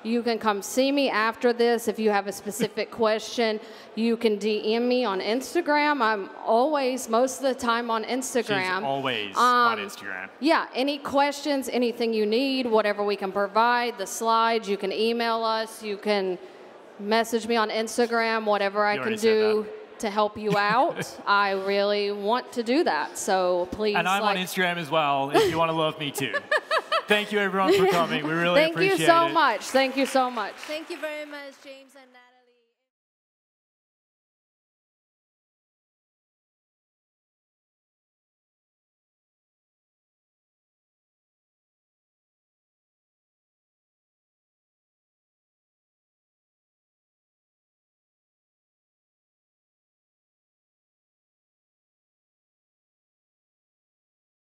You can come see me after this. If you have a specific question, you can DM me on Instagram. I'm always, most of the time, on Instagram. She's always on Instagram. Yeah, any questions, anything you need, whatever we can provide, the slides, you can email us, you can message me on Instagram, whatever I can do to help you out. I really want to do that, so please. And I'm on Instagram as well, if you want to love me too. Thank you, everyone, for coming. We really appreciate it. Thank you so much. Thank you so much. Thank you very much, James and Natalie.